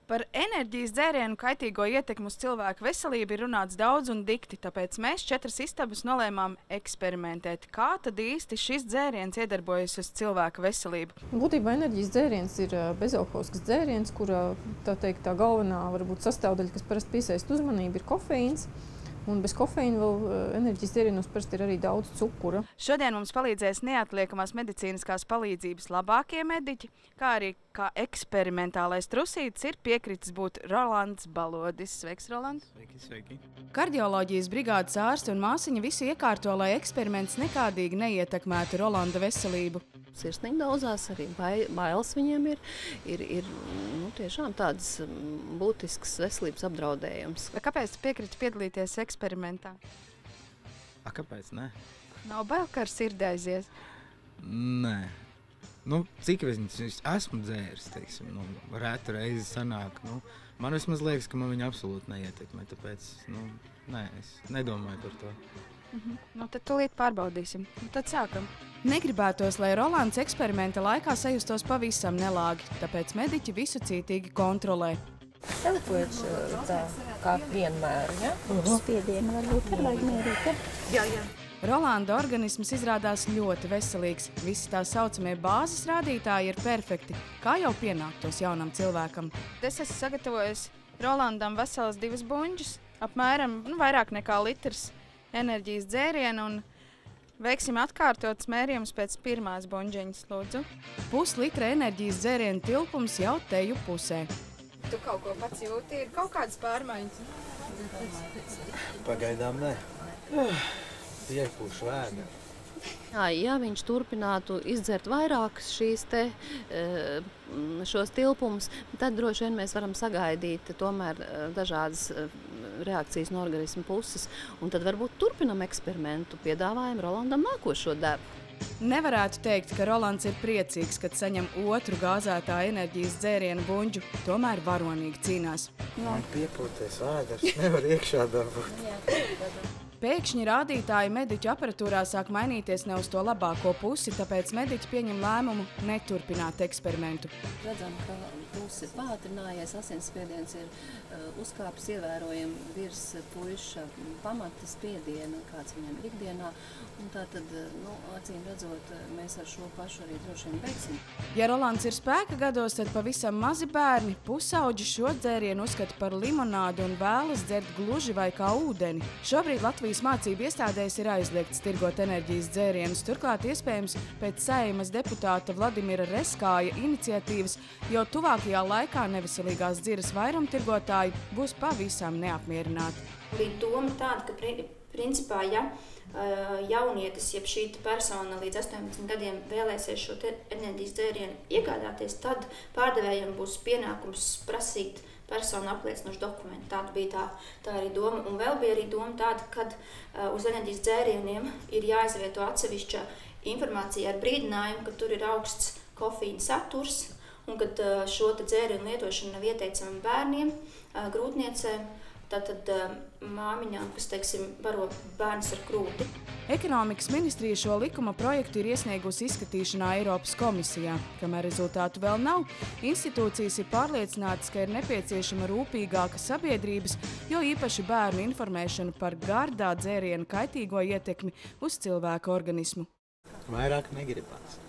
Par enerģijas dzērienu kaitīgo ietekmi uz cilvēku veselību ir runāts daudz un dikti, tāpēc mēs 4 istabas nolēmām eksperimentēt. Kā tad īsti šis dzēriens iedarbojas uz cilvēku veselību? Būtībā enerģijas dzēriens ir bezalkoholisks dzēriens, kura tā galvenā varbūt sastāvdaļa, kas parasti piesaista uzmanību, ir kofeīns. Un bez kofeīna vēl enerģijas dzērienos parasti ir arī daudz cukura. Šodien mums palīdzēs neatliekamās medicīniskās palīdzības labākie mediķi, kā arī kā eksperimentālais trusītis ir piekritis būt Rolands Balodis. Sveiks, Roland! Sveiki, sveiki! Kardioloģijas brigādes ārsti un māsiņa visu iekārto, lai eksperiments nekādīgi neietekmētu Rolanda veselību. Sirsniņa daudzās, arī bailes viņiem ir tiešām tāds būtisks veselības apdraudējums. Kāpēc tu piekriti piedalīties eksperimentā? Kāpēc ne? Nav bail, ka ar sirdi aizies? Nē. Cik es esmu dzēris, teiksim, rētu reizi sanāk. Man vismaz liekas, ka man viņa absolūti neietekmē, tāpēc, nē, es nedomāju par to. Tad tūlīt pārbaudīsim. Tad sākam. Negribētos, lai Rolands eksperimenta laikā sajustos pavisam nelāgi, tāpēc mediķi visu cītīgi kontrolē. Elpojiet tā kā vienmēr, ja? Spiedienu varbūt vajag mērīt, ja? Jā. Rolanda organisms izrādās ļoti veselīgs. Visi tā saucamie bāzes rādītāji ir perfekti, kā jau pienāktos jaunam cilvēkam. Es esmu sagatavojis Rolandam veselas 2 buņģus, apmēram vairāk nekā litrs enerģijas dzērienu un veiksim atkārtotas mērījumus pēc pirmās buņģeņas, lūdzu. Puslitra enerģijas dzērienu tilpums jau teju pusē. Tu kaut ko pats jūti, ir kaut kādas pārmaiņas? Pagaidām ne. Iekūšu vēda. Ja viņš turpinātu izdzert vairākas šos tilpumus, tad droši vien mēs varam sagaidīt tomēr dažādas reakcijas no organisma puses. Un tad varbūt turpinam eksperimentu, piedāvājam Rolandam nākošo devu. Nevarētu teikt, ka Rolands ir priecīgs, kad saņem otru gāzētā enerģijas dzērienu buņģu, tomēr varonīgi cīnās. Man piepūties vēders, nevar iekšā dabūt. Pēkšņi rādītāji mediķu aparatūrā sāk mainīties ne uz to labāko pusi, tāpēc mediķi pieņem lēmumu neturpināt eksperimentu. Redzam, ka pulss ir pātrinājies, asinsspiediens ir uzkāpis ievērojami virs puiša pamata spiediena, kāds viņam ir ikdienā. Un tātad, acīm redzot, mēs ar šo pašu arī droši vien beigsim. Ja Rolands ir spēka gados, tad pavisam mazi bērni, pusauģi šo dzērienu uzskata par limonādu un vēlas dzert gluži vai kā ūdeni. Šobrīd Latvijas mācību iestādēs ir aizliegts tirgot enerģijas dzērienus, turklāt iespējams pēc Saeimas deputāta Vladimira Reskāja iniciatīvas jau tuvākajā laikā neveselīgās dziras vairumtirgotāji būs pavisam neapmierināti. Bija doma tāda, ka principā, ja jaunietis, jeb šī persona līdz 18 gadiem vēlēsies šo enerģijas dzērienu iegādāties, tad pārdevējiem būs pienākums prasīt personu apliecinošu dokumentu. Tāda bija tā arī doma. Un vēl bija arī doma tāda, ka uz enerģijas dzērieniem ir jāizvieto atsevišķa informācija ar brīdinājumu, ka tur ir augsts kofīna saturs un ka šo dzērienu lietošana nav ieteicama bērniem, grūtniecēm, tātad māmiņām, kas, baro bērnus ar krūti. Ekonomikas ministrija šo likuma projektu ir iesniegusi izskatīšanā Eiropas komisijā. Kamēr rezultātu vēl nav, institūcijas ir pārliecinātas, ka ir nepieciešama rūpīgāka sabiedrības, jo īpaši bērnu informēšana par gardā dzērienu kaitīgo ietekmi uz cilvēka organismu. Vairāk negribās.